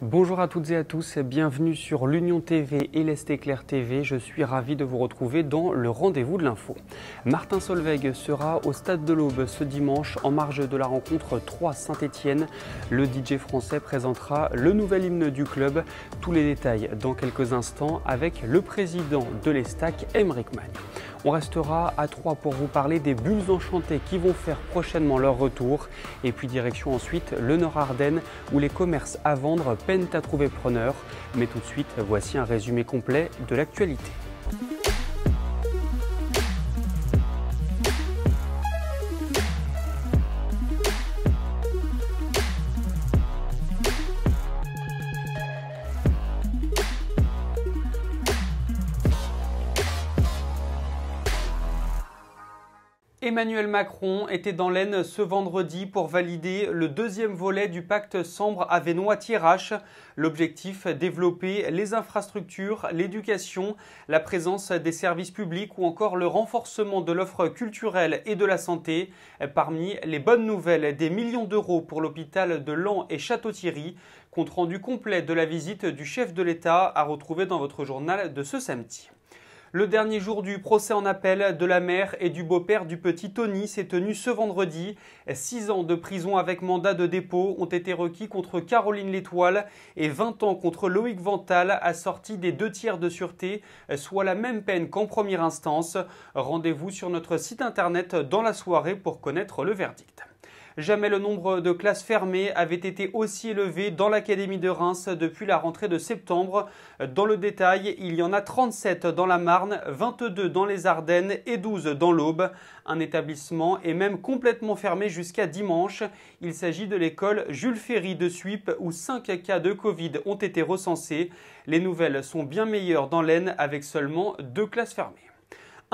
Bonjour à toutes et à tous, bienvenue sur l'Union TV et l'Est Éclair TV. Je suis ravi de vous retrouver dans le rendez-vous de l'info. Martin Solveig sera au Stade de l'Aube ce dimanche en marge de la rencontre 3 Saint-Étienne. Le DJ français présentera le nouvel hymne du club. Tous les détails dans quelques instants avec le président de l'Estac, Aymeric Magne. On restera à Troyes pour vous parler des bulles enchantées qui vont faire prochainement leur retour. Et puis direction ensuite le Nord-Ardennes où les commerces à vendre peinent à trouver preneur. Mais tout de suite, voici un résumé complet de l'actualité. Emmanuel Macron était dans l'Aisne ce vendredi pour valider le deuxième volet du pacte Sambre-Avesnois-Thiérache. L'objectif, développer les infrastructures, l'éducation, la présence des services publics ou encore le renforcement de l'offre culturelle et de la santé. Parmi les bonnes nouvelles, des millions d'euros pour l'hôpital de Laon et Château-Thierry. Compte rendu complet de la visite du chef de l'État à retrouver dans votre journal de ce samedi. Le dernier jour du procès en appel de la mère et du beau-père du petit Tony s'est tenu ce vendredi. 6 ans de prison avec mandat de dépôt ont été requis contre Caroline L'Étoile et 20 ans contre Loïc Vental, assortis des 2 tiers de sûreté, soit la même peine qu'en première instance. Rendez-vous sur notre site internet dans la soirée pour connaître le verdict. Jamais le nombre de classes fermées avait été aussi élevé dans l'Académie de Reims depuis la rentrée de septembre. Dans le détail, il y en a 37 dans la Marne, 22 dans les Ardennes et 12 dans l'Aube. Un établissement est même complètement fermé jusqu'à dimanche. Il s'agit de l'école Jules Ferry de Suippes où 5 cas de Covid ont été recensés. Les nouvelles sont bien meilleures dans l'Aisne avec seulement 2 classes fermées.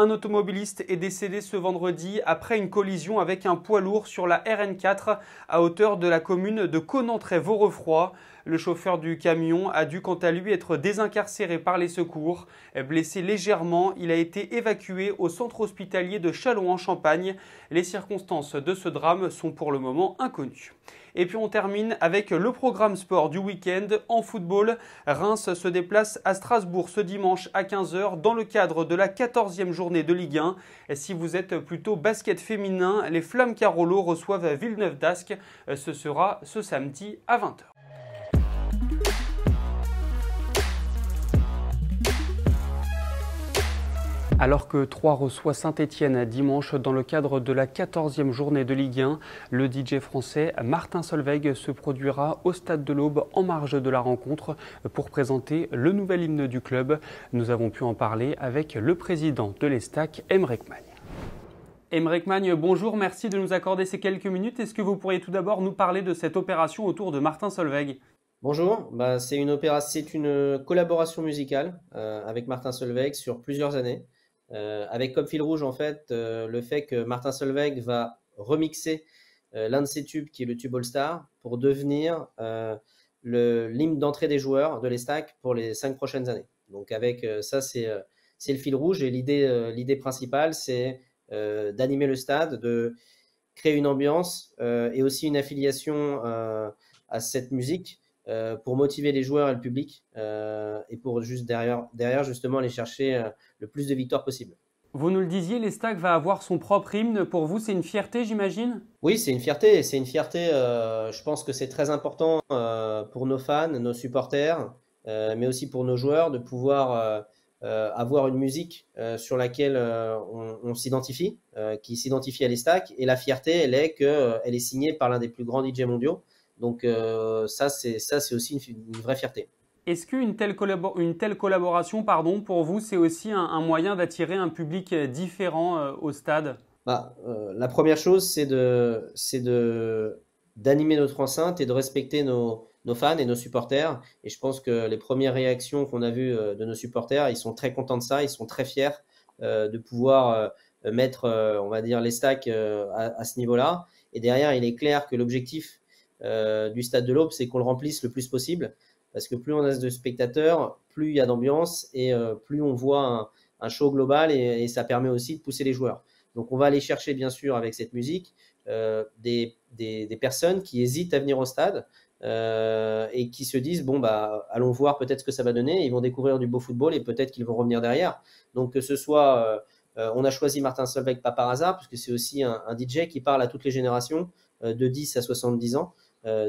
Un automobiliste est décédé ce vendredi après une collision avec un poids lourd sur la RN4 à hauteur de la commune de Connantré-Vaurefroid. Le chauffeur du camion a dû quant à lui être désincarcéré par les secours. Blessé légèrement, il a été évacué au centre hospitalier de Châlons-en-Champagne. Les circonstances de ce drame sont pour le moment inconnues. Et puis on termine avec le programme sport du week-end. En football, Reims se déplace à Strasbourg ce dimanche à 15 h dans le cadre de la 14e journée de Ligue 1. Et si vous êtes plutôt basket féminin, les Flammes Carolo reçoivent Villeneuve d'Ascq. Ce sera ce samedi à 20 h. Alors que Troyes reçoit Saint-Étienne dimanche dans le cadre de la 14e journée de Ligue 1, le DJ français Martin Solveig se produira au Stade de l'Aube en marge de la rencontre pour présenter le nouvel hymne du club. Nous avons pu en parler avec le président de l'Estac, Aymeric Magne. Aymeric Magne, bonjour, merci de nous accorder ces quelques minutes. Est-ce que vous pourriez tout d'abord nous parler de cette opération autour de Martin Solveig ? Bonjour, c'est une collaboration musicale avec Martin Solveig sur plusieurs années. Avec comme fil rouge en fait le fait que Martin Solveig va remixer l'un de ses tubes qui est le tube All Star pour devenir l'hymne d'entrée des joueurs de l'Estac pour les 5 prochaines années. Donc avec ça c'est le fil rouge et l'idée principale c'est d'animer le stade, de créer une ambiance et aussi une affiliation à cette musique pour motiver les joueurs et le public et pour juste derrière justement aller chercher le plus de victoires possible. Vous nous le disiez, l'Estac va avoir son propre hymne. Pour vous, c'est une fierté, j'imagine ? Oui, c'est une fierté. Je pense que c'est très important pour nos fans, nos supporters, mais aussi pour nos joueurs de pouvoir avoir une musique sur laquelle on s'identifie, qui s'identifie à l'Estac. Et la fierté, elle est qu'elle est signée par l'un des plus grands DJ mondiaux. Donc ça, c'est aussi une vraie fierté. Est-ce qu'une telle collaboration, pour vous, c'est aussi un moyen d'attirer un public différent au stade ? La première chose, c'est d'animer notre enceinte et de respecter nos fans et nos supporters. Et je pense que les premières réactions qu'on a vues de nos supporters, ils sont très contents de ça, ils sont très fiers de pouvoir mettre, on va dire, l'Estac à ce niveau-là. Et derrière, il est clair que l'objectif du Stade de l'Aube, c'est qu'on le remplisse le plus possible, parce que plus on a de spectateurs, plus il y a d'ambiance et plus on voit un show global et ça permet aussi de pousser les joueurs. Donc on va aller chercher bien sûr avec cette musique des personnes qui hésitent à venir au stade et qui se disent bon bah allons voir peut-être ce que ça va donner. Ils vont découvrir du beau football et peut-être qu'ils vont revenir derrière. Donc que ce soit on a choisi Martin Solveig pas par hasard, parce que c'est aussi un DJ qui parle à toutes les générations, de 10 à 70 ans.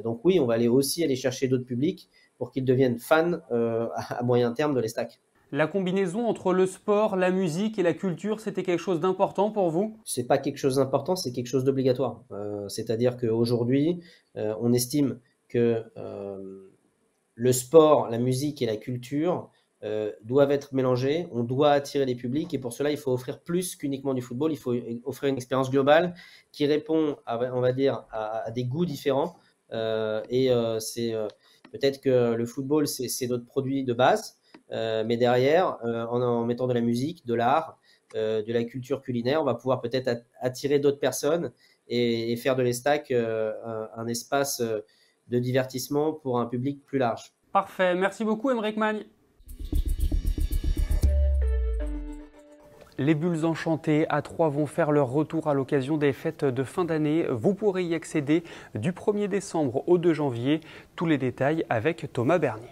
Donc oui, on va aussi aller chercher d'autres publics pour qu'ils deviennent fans à moyen terme de l'Estac. La combinaison entre le sport, la musique et la culture, c'était quelque chose d'important pour vous? C'est pas quelque chose d'important, c'est quelque chose d'obligatoire. C'est-à-dire qu'aujourd'hui, on estime que le sport, la musique et la culture doivent être mélangés. On doit attirer les publics et pour cela, il faut offrir plus qu'uniquement du football. Il faut offrir une expérience globale qui répond, on va dire, à des goûts différents. C'est peut-être que le football, c'est notre produit de base. Mais derrière, en mettant de la musique, de l'art, de la culture culinaire, on va pouvoir peut-être attirer d'autres personnes et faire de l'Estac un espace de divertissement pour un public plus large. Parfait, merci beaucoup Aymeric Magne. Les bulles enchantées à Troyes vont faire leur retour à l'occasion des fêtes de fin d'année. Vous pourrez y accéder du 1er décembre au 2 janvier. Tous les détails avec Thomas Bernier.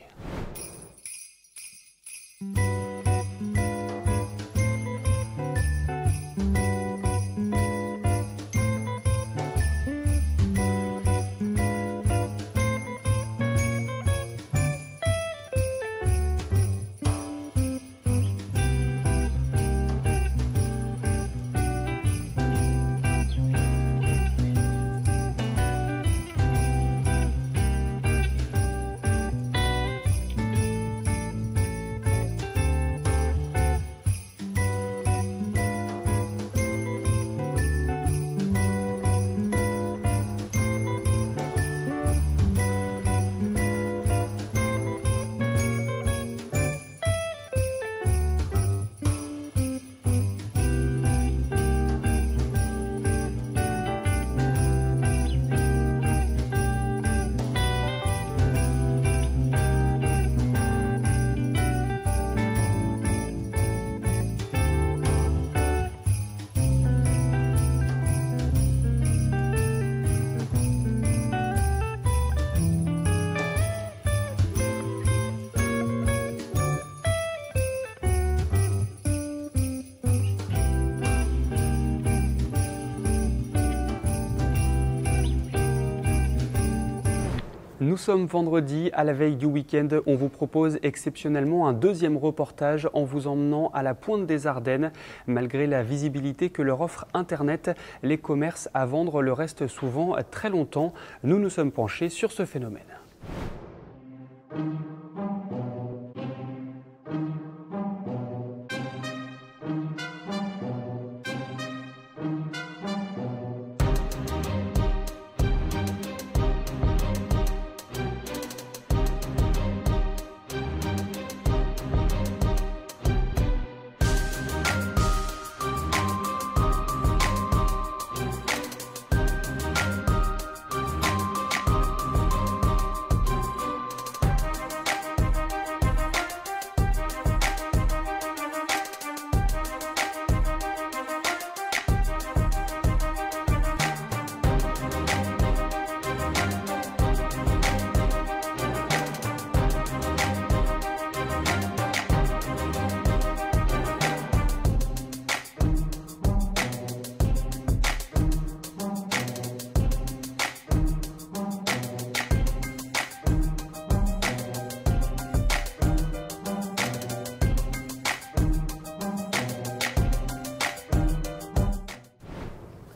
Nous sommes vendredi, à la veille du week-end. On vous propose exceptionnellement un deuxième reportage en vous emmenant à la pointe des Ardennes. Malgré la visibilité que leur offre Internet, les commerces à vendre le restent souvent très longtemps. Nous nous sommes penchés sur ce phénomène.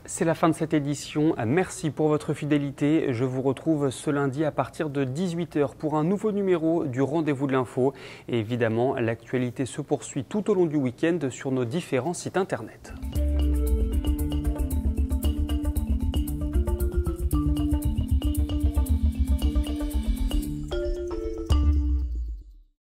C'est la fin de cette édition. Merci pour votre fidélité. Je vous retrouve ce lundi à partir de 18 h pour un nouveau numéro du Rendez-vous de l'info. Et évidemment, l'actualité se poursuit tout au long du week-end sur nos différents sites internet.